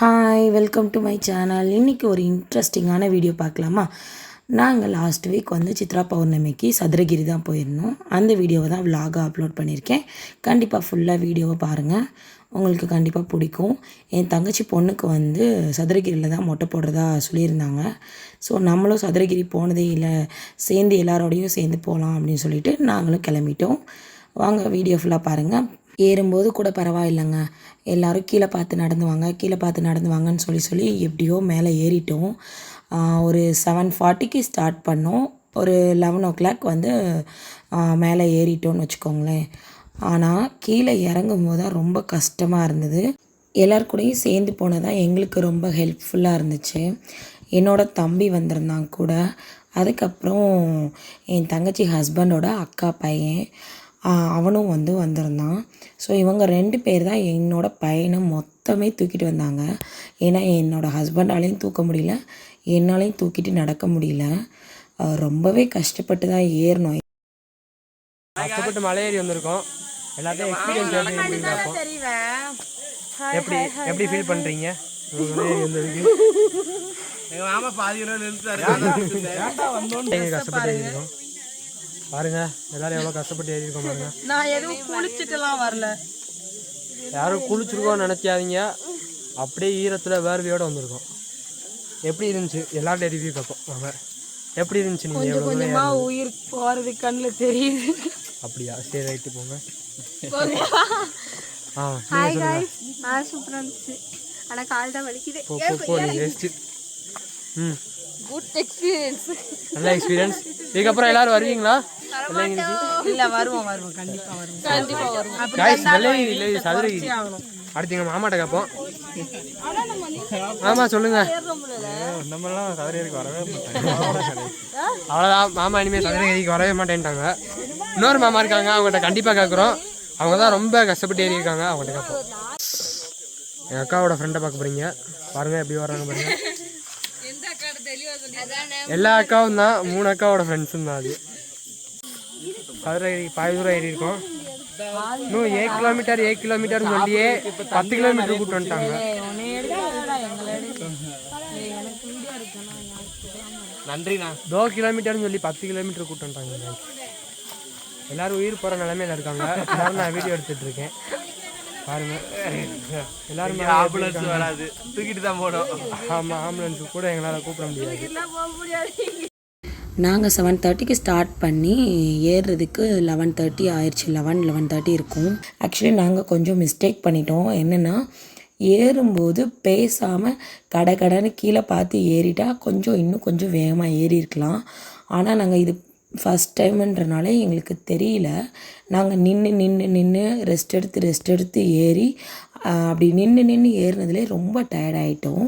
Hi welcome to my channel. இன்றைக்கி ஒரு இன்ட்ரெஸ்டிங்கான வீடியோ பார்க்கலாமா? நாங்கள் லாஸ்ட் வீக் சித்ரா பௌர்ணமிக்கு சதுரகிரி தான் போயிருந்தோம். அந்த வீடியோவை தான் விலாகாக அப்லோட் பண்ணியிருக்கேன். கண்டிப்பாக ஃபுல்லாக வீடியோவை பாருங்கள், உங்களுக்கு கண்டிப்பாக பிடிக்கும். என் தங்கச்சி பொண்ணுக்கு சதுரகிரியில் தான் மொட்டை போடுறதா சொல்லியிருந்தாங்க. ஸோ நம்மளும் சதுரகிரி போனதே இல்லை, சேர்ந்து எல்லாரோடையும் சேர்ந்து போகலாம் அப்படின்னு சொல்லிட்டு நாங்களும் கிளம்பிட்டோம். வாங்க வீடியோ ஃபுல்லாக பாருங்கள். ஏறும்போது கூட பரவாயில்லைங்க, எல்லோரும் கீழே பார்த்து நடந்து வாங்கன்னு சொல்லி எப்படியோ மேலே ஏறிட்டோம். ஒரு 7:40க்கு ஸ்டார்ட் பண்ணோம். ஒரு 11 மேலே ஏறிட்டோன்னு வச்சுக்கோங்களேன். ஆனால் கீழே இறங்கும் போது தான் ரொம்ப கஷ்டமாக இருந்தது. எல்லாருக்கூடையும் சேர்ந்து போனதான் எங்களுக்கு ரொம்ப ஹெல்ப்ஃபுல்லாக இருந்துச்சு. என்னோடய தம்பி வந்திருந்தாங்க கூட. அதுக்கப்புறம் என் தங்கச்சி ஹஸ்பண்டோட அக்கா பையன் அவனும் வந்திருந்தான். ஸோ இவங்க 2 பேர் தான் என்னோடய பையனை மொத்தமே தூக்கிட்டு வந்தாங்க. ஏன்னா என்னோடய ஹஸ்பண்டாலையும் தூக்க முடியல, என்னாலையும் தூக்கிட்டு நடக்க முடியல. ரொம்பவே கஷ்டப்பட்டு தான் ஏறணும். கஷ்டப்பட்டு மலை ஏறி வந்திருக்கோம். எல்லாத்தையும் எக்ஸ்பீரியன்ஸ் எப்படி ஃபீல் பண்ணுறீங்க? கஷ்டப்பட்டு ஏறிருக்கோம் பாருங்க, எல்லாரும் எவ்வளோ கஷ்டப்பட்டு ஏறிருக்கோம் பாருங்க. நான் எதுவும் குளிச்சுட்டுலாம் வரல. யாரும் குளிச்சிருக்கோன்னு நினைக்காதீங்க, அப்படியே ஈரத்தில் வேர்வையோடு வந்திருக்கோம். எப்படி இருந்துச்சு எல்லார்ட்ட ரிவ்யூ கேட்போம். நாங்கள் எப்படி இருந்துச்சு? நீங்கள் கொஞ்சமாக உயிர் போகிறது கண்ணில் தெரியுது. அப்படியா? சரி, ரைட்டு போங்க. ஹாய் காய்ஸ், சூப்பராக இருந்துச்சு. ஆனால் கால் தான் வலிக்குது. ரெஸ்ட்டு. குட் எக்ஸ்பீரியன்ஸ், நல்ல எக்ஸ்பீரியன்ஸ். இதுக்கப்புறம் எல்லாரும் வருவீங்களா? இல்லை, வருவோம் கண்டிப்பாக வருவோம். சதுரகிரி அடுத்து எங்கள் மாமாட்ட கேட்போம். ஆமாம் சொல்லுங்க. நம்மளாம் சதுரகிரிக்கு வரவே மாட்டாங்க. அவ்வளோதான், மாமா இனிமேல் சதுரகிரிக்கு வரவே மாட்டேன்ட்டாங்க. இன்னொரு மாமா இருக்காங்க, அவங்ககிட்ட கண்டிப்பாக கேட்குறோம். அவங்க தான் ரொம்ப கஷ்டப்பட்டு ஏறி இருக்காங்க, அவங்கள்ட்ட கேட்போம். எங்கள் அக்காவோட ஃப்ரெண்டை பார்க்க போகிறீங்க, பாருங்கள் எப்படி வர்றாங்க பாருங்க. எல்லா அக்காவும் தான், 3 அக்காவோட ஃப்ரெண்ட்ஸும் தான். அது சதுரகிரி பாதி தூரம் ஏறி இருக்கோம். இன்னும் 8 கிலோமீட்டர்னு சொல்லியே 10 கிலோமீட்டர் கூட்டு வந்துட்டாங்க. நன்றிண்ணா. 2 கிலோமீட்டர்னு சொல்லி 10 கிலோமீட்டர் கூட்டு வந்துட்டாங்க. எல்லாரும் உயிர் போகிற நிலைமையில இருக்காங்க. எல்லாரும் நான் வீடியோ எடுத்துட்டு இருக்கேன் பாருங்க. எல்லாரும் ஆம்புலன்ஸ் வராது, தூக்கிட்டு தான் போனோம். ஆமாம், ஆம்புலன்ஸு கூட எங்களால் கூப்பிட முடியாது. நாங்கள் 7:30க்கு ஸ்டார்ட் பண்ணி ஏறுறதுக்கு 11:30 ஆயிடுச்சு. 11:30 இருக்கும். ஆக்சுவலி நாங்கள் கொஞ்சம் மிஸ்டேக் பண்ணிட்டோம். என்னென்னா, ஏறும்போது பேசாமல் கடன்னு கீழே பார்த்து ஏறிட்டா இன்னும் கொஞ்சம் வேகமாக ஏறி இருக்கலாம். ஆனால் நாங்கள் இது ஃபஸ்ட் டைம்ன்றனால எங்களுக்கு தெரியல. நாங்கள் நின்று ரெஸ்ட் எடுத்து ஏறி அப்படி நின்று ஏறினதுலே ரொம்ப டயர்டாயிட்டோம்.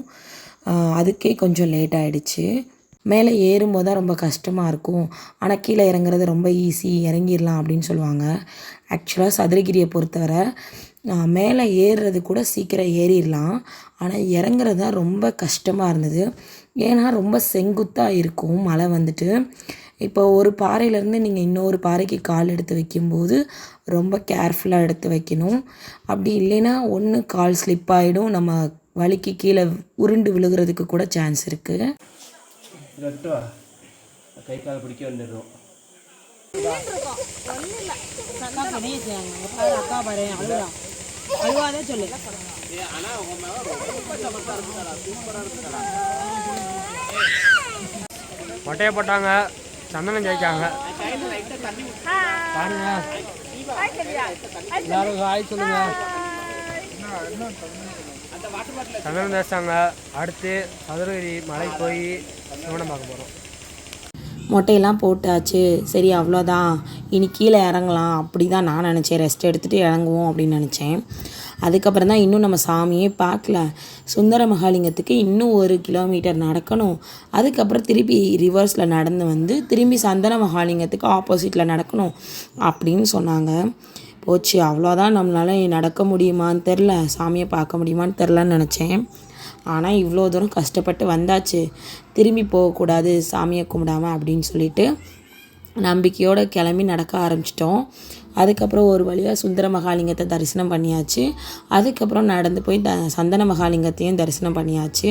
அதுக்கே கொஞ்சம் லேட் ஆகிடுச்சு. மேலே ஏறும்போது தான் ரொம்ப கஷ்டமாக இருக்கும், ஆனால் கீழே இறங்குறது ரொம்ப ஈஸி, இறங்கிடலாம் அப்படின்னு சொல்லுவாங்க. ஆக்சுவலாக சதுரகிரியை பொறுத்தவரை மேலே ஏறுறது கூட சீக்கிரம் ஏறிடலாம், ஆனால் இறங்குறது தான் ரொம்ப கஷ்டமாக இருந்தது. ஏன்னா ரொம்ப செங்குத்தாக இருக்கும் மலை. இப்போ ஒரு பாறையிலேருந்து நீங்கள் இன்னொரு பாறைக்கு கால் எடுத்து வைக்கும்போது ரொம்ப கேர்ஃபுல்லாக எடுத்து வைக்கணும். அப்படி இல்லைன்னா ஒன்று கால் ஸ்லிப் ஆகிடும், நம்ம வலிக்கு கீழே உருண்டு விழுகிறதுக்கு கூட சான்ஸ் இருக்குது. கை கால் பிடிக்க வந்துடுறோம். மொட்டையை போட்டாங்க, சந்தனம் ஜெயிக்காங்க பாருங்க. எல்லாரும் ஹாய் சொல்லுங்க. சந்தனம் தேய்ச்சாங்க. அடுத்து சதுரகிரி மலை போய் சிவனை பார்க்க போகிறோம். மொட்டையெல்லாம் போட்டாச்சு, சரி அவ்வளோதான், இனி கீழே இறங்கலாம் அப்படி தான் நான் நினச்சேன். ரெஸ்ட் எடுத்துகிட்டு இறங்குவோம் அப்படின்னு நினச்சேன். அதுக்கப்புறம் தான் இன்னும் நம்ம சாமியே பார்க்கல. சுந்தர மகாலிங்கத்துக்கு இன்னும் 1 கிலோமீட்டர் நடக்கணும். அதுக்கப்புறம் திருப்பி ரிவர்ஸில் நடந்து திரும்பி சந்தன மகாலிங்கத்துக்கு ஆப்போசிட்டில் நடக்கணும் அப்படின்னு சொன்னாங்க. போச்சு, அவ்வளோதான், நம்மளால் நடக்க முடியுமான்னு தெரில, சாமியை பார்க்க முடியுமான்னு தெரிலன்னு நினச்சேன். ஆனால் இவ்வளோ தூரம் கஷ்டப்பட்டு வந்தாச்சு, திரும்பி போகக்கூடாது சாமியை கும்பிடாமல் அப்படின்னு சொல்லிட்டு நம்பிக்கையோடு கிளம்பி நடக்க ஆரம்பிச்சிட்டோம். அதுக்கப்புறம் ஒரு வழியாக சுந்தர மகாலிங்கத்தை தரிசனம் பண்ணியாச்சு. அதுக்கப்புறம் நடந்து போய் சந்தன மகாலிங்கத்தையும் தரிசனம் பண்ணியாச்சு.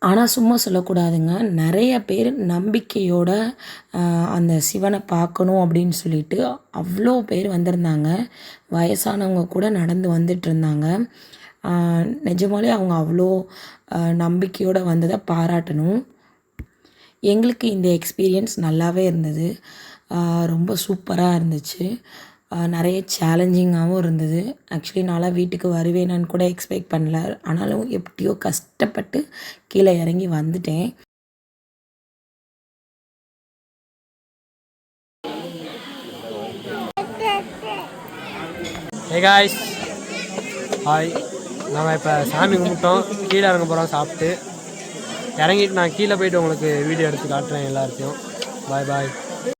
ஆனால் சும்மா சொல்லக்கூடாதுங்க, நிறைய பேர் நம்பிக்கையோட அந்த சிவனை பார்க்கணும் அப்படின்னு சொல்லிட்டு அவ்வளோ பேர் வந்திருந்தாங்க. வயசானவங்க கூட நடந்து வந்துட்டு இருந்தாங்க. நிஜமாலே அவங்க அவ்வளோ நம்பிக்கையோடு வந்ததை பாராட்டணும். எங்களுக்கு இந்த எக்ஸ்பீரியன்ஸ் நல்லாவே இருந்தது. ரொம்ப சூப்பராக இருந்துச்சு. நிறைய சேலஞ்சிங்காகவும் இருந்தது. ஆக்சுவலி நான்லாம் வீட்டுக்கு வருவேனான்னு கூட எக்ஸ்பெக்ட் பண்ணல. ஆனாலும் எப்படியோ கஷ்டப்பட்டு கீழே இறங்கி வந்துட்டேன். Hey guys, hi. நாங்கள் இப்போ சாமி கும்பிட்டோம், கீழே இறங்க போகிறோம் சாப்பிட்டு. இறங்கிட்டு நான் கீழே போயிட்டு உங்களுக்கு வீடியோ எடுத்து காட்டுறேன் எல்லாத்தையும். பாய் பாய்.